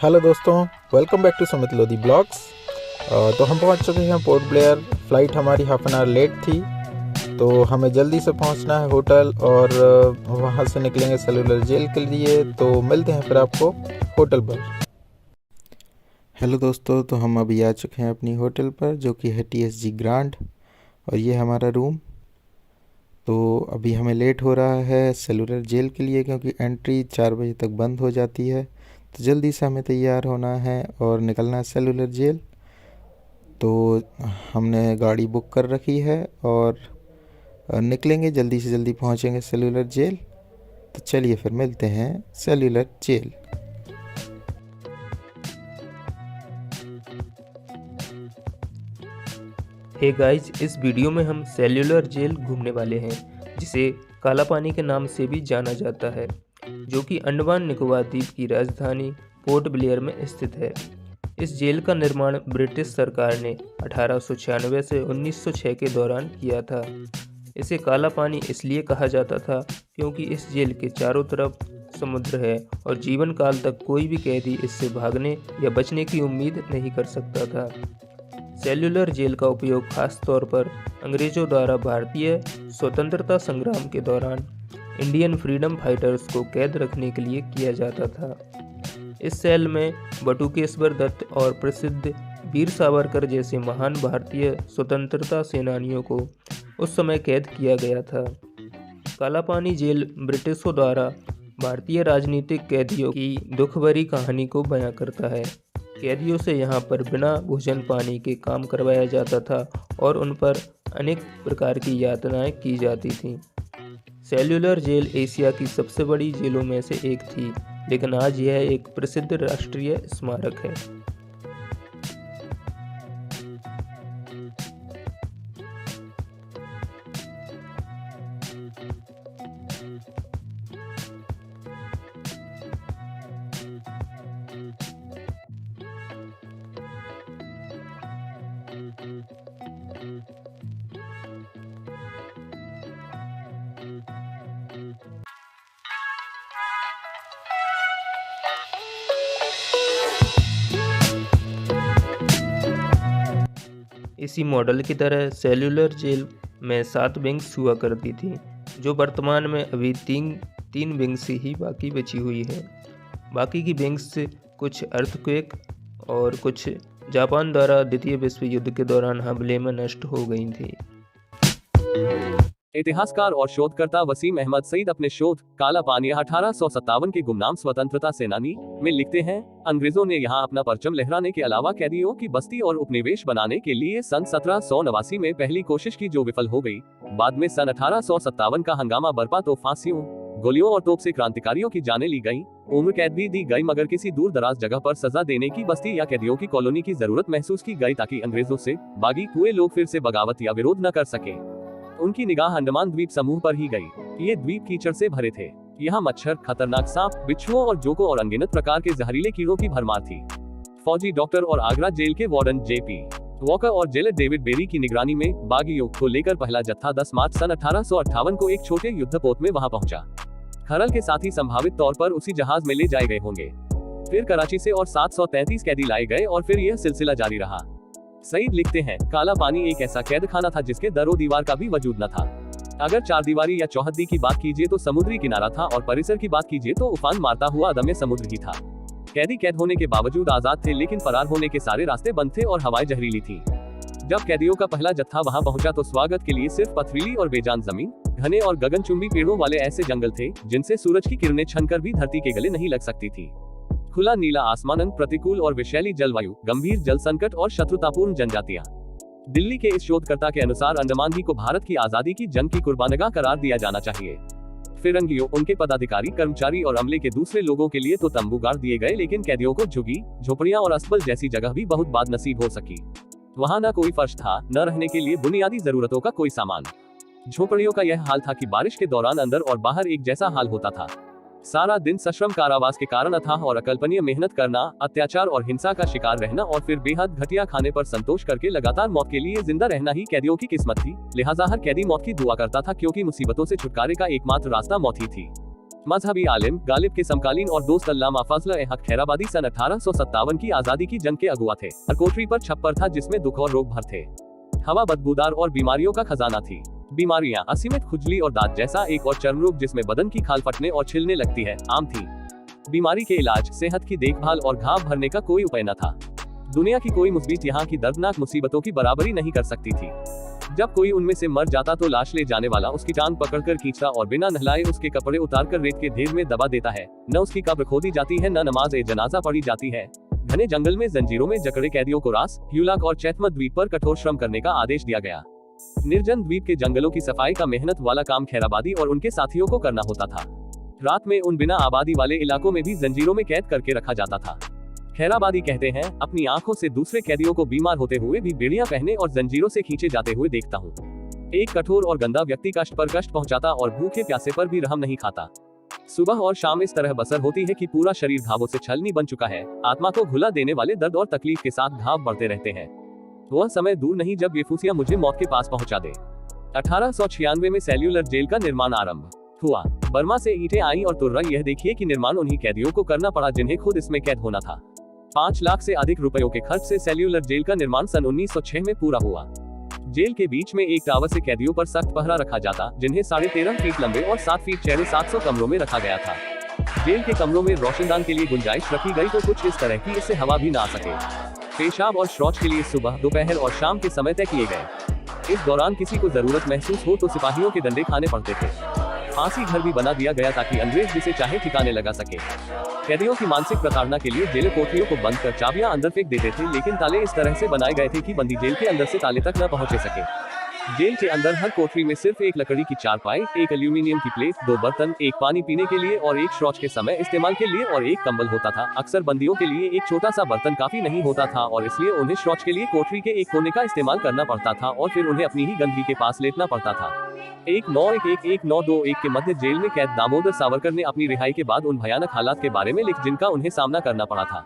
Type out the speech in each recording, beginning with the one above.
Hello दोस्तों, welcome back to Sumit Lodhi blogs. तो हम पहुंच चुके हैं पोर्ट ब्लेयर। फ़्लाइट हमारी हाफ एन आवर लेट थी, तो हमें जल्दी से पहुंचना है होटल और वहां से निकलेंगे सेलुलर जेल के लिए। तो मिलते हैं फिर आपको होटल पर। हेलो दोस्तों, तो हम अभी आ चुके हैं अपनी होटल पर, जो कि है TSG ग्रांड, और ये हमारा रूम। तो अभी हमें लेट हो रहा है सेलुलर जेल के लिए, क्योंकि एंट्री 4 बजे तक बंद हो जाती है। तो जल्दी से हमें तैयार होना है और निकलना है सेलुलर जेल। तो हमने गाड़ी बुक कर रखी है और निकलेंगे, जल्दी से जल्दी पहुंचेंगे सेलुलर जेल। तो चलिए फिर मिलते हैं सेलुलर जेल। हे गाइज, इस वीडियो में हम सेल्यूलर जेल घूमने वाले हैं, जिसे काला पानी के नाम से भी जाना जाता है, जो कि अंडमान निकोबार द्वीप की राजधानी पोर्ट ब्लेयर में स्थित है। इस जेल का निर्माण ब्रिटिश सरकार ने 1896 से 1906 के दौरान किया था। इसे काला पानी इसलिए कहा जाता था क्योंकि इस जेल के चारों तरफ समुद्र है और जीवन काल तक कोई भी कैदी इससे भागने या बचने की उम्मीद नहीं कर सकता था। सेल्यूलर जेल का उपयोग खास तौर पर अंग्रेजों द्वारा भारतीय स्वतंत्रता संग्राम के दौरान इंडियन फ्रीडम फाइटर्स को कैद रखने के लिए किया जाता था। इस सेल में बटुकेश्वर दत्त और प्रसिद्ध वीर सावरकर जैसे महान भारतीय स्वतंत्रता सेनानियों को उस समय कैद किया गया था। काला पानी जेल ब्रिटिशों द्वारा भारतीय राजनीतिक कैदियों की दुख भरी कहानी को बयां करता है। कैदियों से यहाँ पर बिना भोजन पानी के काम करवाया जाता था और उन पर अनेक प्रकार की यातनाएं की जाती थीं। सेल्यूलर जेल एशिया की सबसे बड़ी जेलों में से एक थी, लेकिन आज यह एक प्रसिद्ध राष्ट्रीय स्मारक है। इसी मॉडल की तरह सेल्यूलर जेल में 7 विंग्स हुआ करती थी, जो वर्तमान में अभी तीन विंग्स ही बाकी बची हुई है। बाकी की विंग्स कुछ अर्थक्वेक और कुछ जापान द्वारा द्वितीय विश्व युद्ध के दौरान हमले में नष्ट हो गई थी। इतिहासकार और शोधकर्ता वसीम अहमद सईद अपने शोध काला पानी 1857 के गुमनाम स्वतंत्रता सेनानी में लिखते हैं, अंग्रेजों ने यहाँ अपना परचम लहराने के अलावा कैदियों की बस्ती और उपनिवेश बनाने के लिए सन 1789 में पहली कोशिश की, जो विफल हो गई। बाद में सन 1857 का हंगामा बरपा तो फांसियों, गोलियों और तोप से क्रांतिकारियों की जानें ली गई, उम्र कैद भी दी गई, मगर किसी दूर दराज जगह पर सजा देने की बस्ती या कैदियों की कॉलोनी की जरूरत महसूस की गई, ताकि अंग्रेजों से बागी हुए लोग फिर से बगावत या विरोध न कर सके। उनकी निगाह अंडमान द्वीप समूह पर ही गई। ये द्वीप कीचड़ से भरे थे। यहाँ मच्छर, खतरनाक सांप, बिच्छुओं और जोकों और अनगिनत प्रकार के जहरीले कीड़ों की भरमार थी। फौजी डॉक्टर और आगरा जेल के वार्डन JP वॉकर और जेलर डेविड बेरी की निगरानी में बागियों को लेकर पहला जत्था 10 मार्च सन 1858 को एक छोटे युद्धपोत में वहां पहुंचा। खरल के साथ ही संभावित तौर पर उसी जहाज में ले जाए गए होंगे। फिर कराची से और 733 कैदी लाए गए और फिर यह सिलसिला जारी रहा। सईद लिखते हैं, काला पानी एक ऐसा कैद खाना था जिसके दरो दीवार का भी वजूद न था। अगर चारदीवारी या चौहद्दी की बात कीजिए तो समुद्री किनारा था, और परिसर की बात कीजिए तो उफान मारता हुआ अदम्य समुद्र ही था। कैदी कैद होने के बावजूद आजाद थे, लेकिन फरार होने के सारे रास्ते बंद थे और हवाएं जहरीली थी। जब कैदियों का पहला जत्था वहां पहुंचा तो स्वागत के लिए सिर्फ पथरीली और बेजान जमीन, घने और गगनचुंबी पेड़ों वाले ऐसे जंगल थे जिनसे सूरज की किरणें छनकर भी धरती के गले नहीं लग सकती थी। खुला नीला आसमान, प्रतिकूल और विषैली जलवायु, गंभीर जल संकट और शत्रुतापूर्ण जनजातियां। दिल्ली के इस शोधकर्ता के अनुसार अंडमान द्वीप को भारत की आजादी की जंग की कुर्बानगाह करार दिया जाना चाहिए। फिरंगियों, उनके पदाधिकारी, कर्मचारी और अमले के दूसरे लोगों के लिए तो तंबू गाड़ दिए गए, लेकिन कैदियों को झुग्गी, झोपड़ियां और अस्तबल जैसी जगह भी बहुत बाद नसीब हो सकी। वहां न कोई फर्श था, न रहने के लिए बुनियादी जरूरतों का कोई सामान। झोपड़ियों का यह हाल था कि बारिश के दौरान अंदर और बाहर एक जैसा हाल होता था। सारा दिन सश्रम कारावास के कारण अथाह और अकल्पनीय मेहनत करना, अत्याचार और हिंसा का शिकार रहना और फिर बेहद घटिया खाने पर संतोष करके लगातार मौत के लिए जिंदा रहना ही कैदियों की किस्मत थी। लिहाजा हर कैदी मौत की दुआ करता था, क्योंकि मुसीबतों से छुटकारे का एकमात्र रास्ता मौत ही थी। मजहबी आलिम, गालिब के समकालीन और दोस्त अल्लामा फजल-ए-हक खैराबादी सन 1857 की आजादी की जंग के अगुआ थे। हर कोठरी पर छप्पर था जिसमें दुख और रोग भर थे। हवा बदबूदार और बीमारियों का खजाना थी। बीमारियां असीमित खुजली और दांत जैसा एक और चर्म रोग जिसमें बदन की खाल फटने और छिलने लगती है आम थी। बीमारी के इलाज, सेहत की देखभाल और घाव भरने का कोई उपाय न था। दुनिया की कोई मुसीबत यहाँ की दर्दनाक मुसीबतों की बराबरी नहीं कर सकती थी। जब कोई उनमें से मर जाता तो लाश ले जाने वाला उसकी टांग पकड़कर खींचता और बिना नहलाए उसके कपड़े उतारकर रेत के ढेर में दबा देता है। न उसकी कब्र खोदी जाती है, न नमाज ए जनाजा पढ़ी जाती है। घने जंगल में जंजीरों में जकड़े कैदियों को रास, ह्यूलाक और चैथमत द्वीप पर कठोर श्रम करने का आदेश दिया गया। निर्जन द्वीप के जंगलों की सफाई का मेहनत वाला काम खैराबादी और उनके साथियों को करना होता था। रात में उन बिना आबादी वाले इलाकों में भी जंजीरों में कैद करके रखा जाता था। खैराबादी कहते हैं, अपनी आंखों से दूसरे कैदियों को बीमार होते हुए भी बेड़ियां पहने और जंजीरों से खींचे जाते हुए देखता हूँ। एक कठोर और गंदा व्यक्ति कष्ट पर कष्ट पहुंचाता और भूखे प्यासे पर भी रहम नहीं खाता। सुबह और शाम इस तरह बसर होती है कि पूरा शरीर घावों से छलनी बन चुका है। आत्मा को घुला देने वाले दर्द और तकलीफ के साथ घाव बढ़ते रहते हैं। वह समय दूर नहीं जब ये फूसिया मुझे मौत के पास पहुंचा दे। 1896 में सेल्यूलर जेल का निर्माण आरंभ हुआ। बर्मा से ईंटें आई और तुर्रा यह देखिए कि निर्माण उन्हीं कैदियों को करना पड़ा जिन्हें खुद इसमें कैद होना था। 5 लाख से अधिक रुपयों के खर्च से सेल्यूलर जेल का निर्माण सन 1906 में पूरा हुआ। जेल के बीच में एक टावर से कैदियों पर सख्त पहरा रखा जाता, जिन्हें 13.5 फीट लंबे और 7 फीट चौड़े 700 कमरों में रखा गया था। जेल के कमरों में रोशनदान के लिए गुंजाइश रखी गई तो कुछ इस तरह की इससे हवा भी ना आ सके। पेशाब और शौच के लिए सुबह, दोपहर और शाम के समय तय किए गए। इस दौरान किसी को जरूरत महसूस हो तो सिपाहियों के डंडे खाने पड़ते थे। फांसी घर भी बना दिया गया ताकि अंग्रेज जिसे चाहे ठिकाने लगा सके। कैदियों की मानसिक प्रताड़ना के लिए जेल कोठरियों को बंद कर चाबियां अंदर फेंक देते थे, लेकिन ताले इस तरह से बनाए गए थे कि बंदी जेल के अंदर से ताले तक न पहुंचे सके। जेल के अंदर हर कोठरी में सिर्फ एक लकड़ी की चारपाई, एक एल्यूमिनियम की प्लेट, 2 बर्तन, एक पानी पीने के लिए और एक शौच के समय इस्तेमाल के लिए और एक कंबल होता था। अक्सर बंदियों के लिए एक छोटा सा बर्तन काफी नहीं होता था और इसलिए उन्हें शौच के लिए कोठरी के एक कोने का इस्तेमाल करना पड़ता था और फिर उन्हें अपनी ही गंदगी के पास लेटना पड़ता था। 1911-1921 के मध्य जेल में कैद दामोदर सावरकर ने अपनी रिहाई के बाद उन भयानक हालात के बारे में लिख जिनका उन्हें सामना करना पड़ा था।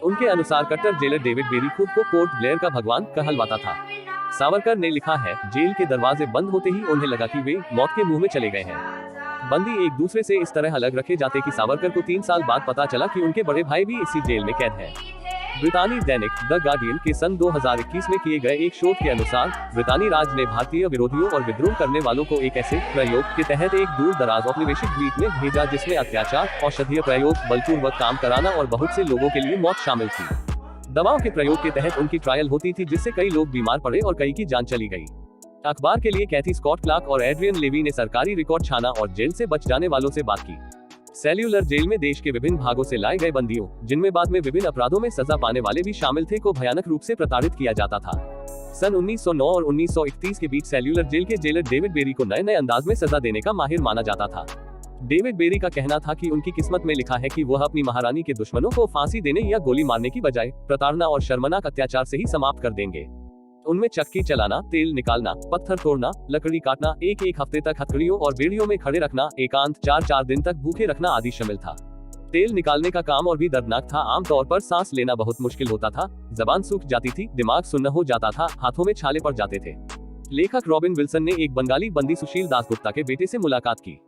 उनके अनुसार कट्टर जेलर डेविड बेरी खुद को पोर्ट ब्लेयर का भगवान कहलवाता था। सावरकर ने लिखा है, जेल के दरवाजे बंद होते ही उन्हें लगा कि वे मौत के मुंह में चले गए हैं। बंदी एक दूसरे से इस तरह अलग रखे जाते कि सावरकर को 3 साल बाद पता चला कि उनके बड़े भाई भी इसी जेल में कैद हैं। ब्रितानी दैनिक द गार्डियन के सन 2021 में किए गए एक शोध के अनुसार ब्रितानी राज ने भारतीय विरोधियों और विद्रोह करने वालों को एक ऐसे प्रयोग के तहत एक दूर दराज औपनिवेशिक द्वीप में भेजा जिसमें अत्याचार, औषधीय प्रयोग, बलपूर्वक काम कराना और बहुत से लोगों के लिए मौत शामिल थी। दवाओं के प्रयोग के तहत उनकी ट्रायल होती थी जिससे कई लोग बीमार पड़े और कई की जान चली गई। अखबार के लिए कैथी स्कॉट क्लार्क और एड्रियन लेवी ने सरकारी रिकॉर्ड छाना और जेल से बच जाने वालों से बात की। सेल्यूलर जेल में देश के विभिन्न भागों से लाए गए बंदियों, जिनमें बाद में विभिन्न अपराधों में सजा पाने वाले भी शामिल थे, को भयानक रूप से प्रताड़ित किया जाता था। सन 1909 और 1931 के बीच सेल्यूलर जेल के जेलर डेविड बेरी को नए नए अंदाज में सजा देने का माहिर माना जाता था। डेविड बेरी का कहना था कि उनकी किस्मत में लिखा है कि वह अपनी महारानी के दुश्मनों को फांसी देने या गोली मारने की बजाय प्रताड़ना और शर्मनाक अत्याचार से ही समाप्त कर देंगे। उनमें चक्की चलाना, तेल निकालना, पत्थर तोड़ना, लकड़ी काटना, एक हफ्ते तक हथकड़ियों और बेड़ियों में खड़े रखना, एकांत, 4 दिन तक भूखे रखना आदि शामिल था। तेल निकालने का काम और भी दर्दनाक था। आमतौर पर सांस लेना बहुत मुश्किल होता था, जबान सूख जाती थी, दिमाग सुन्न हो जाता था, हाथों में छाले पड़ जाते थे। लेखक रॉबिन विल्सन ने एक बंगाली बंदी सुशील दासगुप्ता के बेटे से मुलाकात की।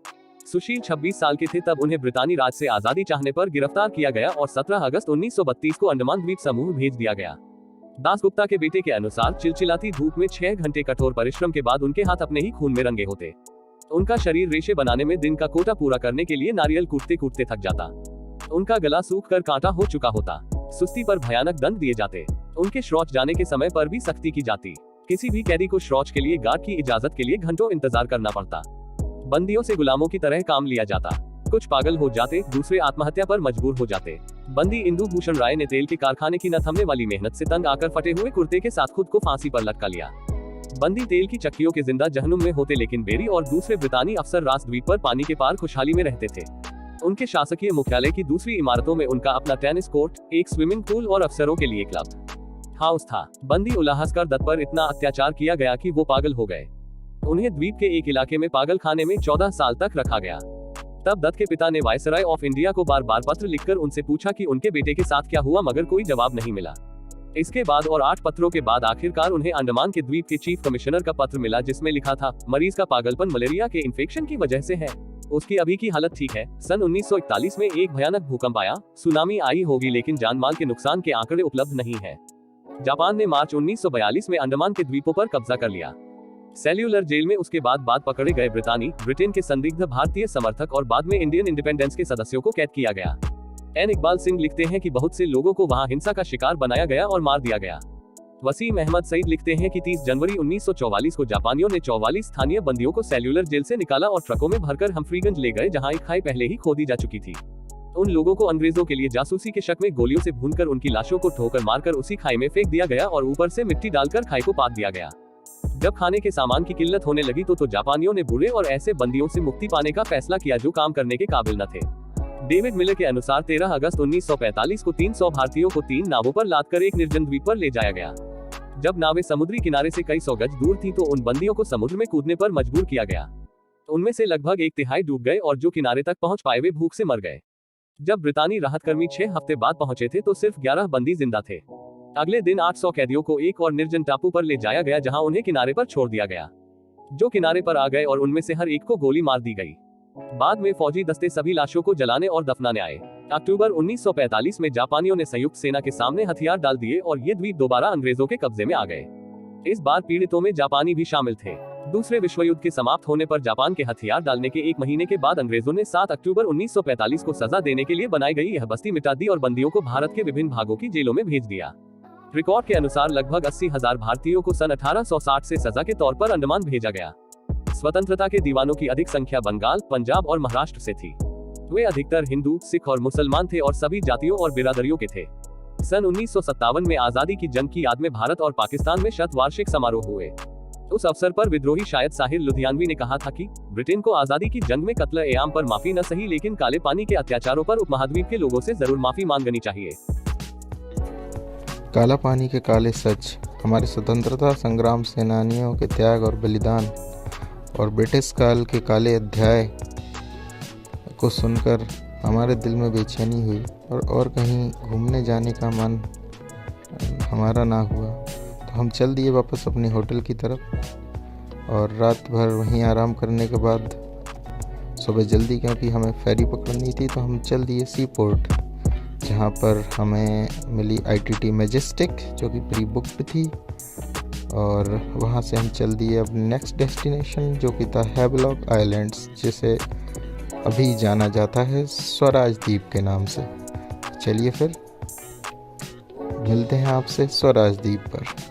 सुशील 26 साल के थे तब उन्हें ब्रितानी राज से आजादी चाहने पर गिरफ्तार किया गया और 17 अगस्त 1932 को अंडमान द्वीप समूह भेज दिया गया। दासगुप्ता के बेटे के अनुसार चिलचिलाती धूप में 6 घंटे कठोर परिश्रम के बाद उनके हाथ अपने ही खून में रंगे होते। उनका शरीर रेशे बनाने में दिन का कोटा पूरा करने के लिए नारियल कूटते कूटते थक जाता। उनका गला सूख कर कांटा हो चुका होता। सुस्ती पर भयानक दंड दिए जाते। उनके शौच जाने के समय पर भी सख्ती की जाती। किसी भी कैदी को शौच के लिए गार्ड की इजाजत के लिए घंटों इंतजार करना पड़ता। बंदियों से गुलामों की तरह काम लिया जाता। कुछ पागल हो जाते, दूसरे आत्महत्या पर मजबूर हो जाते। बंदी इंदु भूषण राय ने तेल के कारखाने की न थमने वाली मेहनत से तंग आकर फटे हुए कुर्ते के साथ खुद को फांसी पर लटका लिया। बंदी तेल की चक्कियों के जिंदा जहन्नुम में होते, लेकिन बेरी और दूसरे ब्रितानी अफसर रास द्वीप पर पानी के पार खुशहाली में रहते थे। उनके शासकीय मुख्यालय की दूसरी इमारतों में उनका अपना टेनिस कोर्ट, एक स्विमिंग पूल और अफसरों के लिए क्लब हाउस था। बंदी उल्लासकर दत्त पर इतना अत्याचार किया गया कि वो पागल हो गए। उन्हें द्वीप के एक इलाके में पागल खाने में 14 साल तक रखा गया। तब दत्त के पिता ने वायसराय ऑफ इंडिया को बार बार पत्र लिखकर उनसे पूछा कि उनके बेटे के साथ क्या हुआ, मगर कोई जवाब नहीं मिला। इसके बाद और 8 पत्रों के बाद आखिरकार उन्हें अंडमान के द्वीप के चीफ कमिश्नर का पत्र मिला, जिसमें लिखा था, मरीज का पागलपन मलेरिया के इन्फेक्शन की वजह से है। उसकी अभी की हालत ठीक है। सन 1941 में एक भयानक भूकंप आया, सुनामी आई होगी लेकिन जानमाल के नुकसान के आंकड़े उपलब्ध नहीं है। जापान ने मार्च 1942 में अंडमान के द्वीपों पर कब्जा कर लिया। सेल्यूलर जेल में उसके बाद पकड़े गए ब्रिटेन के संदिग्ध भारतीय समर्थक और बाद में इंडियन इंडिपेंडेंस के सदस्यों को कैद किया गया। एन इकबाल सिंह लिखते हैं कि बहुत से लोगों को वहां हिंसा का शिकार बनाया गया और मार दिया गया। वसीम अहमद सईद लिखते हैं कि 30 जनवरी 1944 को जापानियों ने 44 स्थानीय बंदियों को सेल्यूलर जेल से निकाला और ट्रकों में भरकर हम्फ्रीगंज ले गए, जहां एक खाई पहले ही खोदी जा चुकी थी। उन लोगों को अंग्रेजों के लिए जासूसी के शक में गोलियों से भूनकर उनकी लाशों को ठोकर मारकर उसी खाई में फेंक दिया गया और ऊपर से मिट्टी डालकर खाई को पाट दिया गया। जब खाने के सामान की किल्लत होने लगी तो जापानियों ने बुरे और ऐसे बंदियों से मुक्ति पाने का फैसला किया जो काम करने के काबिल न थे। डेविड मिलर के अनुसार 13 अगस्त 1945 को 300 भारतीयों को 3 नावों पर लादकर एक निर्जन द्वीप पर ले जाया गया। जब नावें समुद्री किनारे से कई सौ गज दूर थीं तो उन बंदियों को समुद्र में कूदने पर मजबूर किया गया। उनमें से लगभग 1/3 डूब गए और जो किनारे तक पहुंच पाए वे भूख से मर गए। जब ब्रितानी राहतकर्मी 6 हफ्ते बाद पहुंचे थे तो सिर्फ 11 बंदी जिंदा थे। अगले दिन 800 कैदियों को एक और निर्जन टापू पर ले जाया गया, जहां उन्हें किनारे पर छोड़ दिया गया। जो किनारे पर आ गए और उनमें से हर एक को गोली मार दी गई। बाद में फौजी दस्ते सभी लाशों को जलाने और दफनाने आए। अक्टूबर 1945 में जापानियों ने संयुक्त सेना के सामने हथियार डाल दिए और ये द्वीप दोबारा अंग्रेजों के कब्जे में आ गए। इस बार पीड़ितों में जापानी भी शामिल थे। दूसरे विश्व युद्ध के समाप्त होने पर जापान के हथियार डालने के 1 महीने के बाद अंग्रेजों ने 7 अक्टूबर 1945 को सजा देने के लिए बनाई गई यह बस्ती मिटा दी और बंदियों को भारत के विभिन्न भागों की जेलों में भेज दिया। रिकॉर्ड के अनुसार लगभग 80,000 भारतीयों को सन 1860 से सजा के तौर पर अंडमान भेजा गया। स्वतंत्रता के दीवानों की अधिक संख्या बंगाल, पंजाब और महाराष्ट्र से थी। वे अधिकतर हिंदू, सिख और मुसलमान थे और सभी जातियों और बिरादरियों के थे। सन 1957 में आजादी की जंग की याद में भारत और पाकिस्तान में शतवार्षिक समारोह हुए। उस अवसर पर विद्रोही शायद साहिर लुधियानवी ने कहा था कि ब्रिटेन को आजादी की जंग में कत्ल-ए-आम पर माफी न सही लेकिन काले पानी के अत्याचारों पर उपमहाद्वीप के लोगों से जरूर माफी मांगनी चाहिए। काला पानी के काले सच, हमारे स्वतंत्रता संग्राम सेनानियों के त्याग और बलिदान और ब्रिटिश काल के काले अध्याय को सुनकर हमारे दिल में बेचैनी हुई और कहीं घूमने जाने का मन हमारा ना हुआ, तो हम चल दिए वापस अपने होटल की तरफ और रात भर वहीं आराम करने के बाद सुबह जल्दी, क्योंकि हमें फेरी पकड़नी थी, तो हम चल दिए सी पोर्ट, जहाँ पर हमें मिली ITT मैजेस्टिक जो कि प्री बुक्ड थी और वहाँ से हम चल दिए अपने नेक्स्ट डेस्टिनेशन जो कि था हैवलॉक आइलैंड्स, जिसे अभी जाना जाता है स्वराज द्वीप के नाम से। चलिए फिर मिलते हैं आपसे स्वराज द्वीप पर।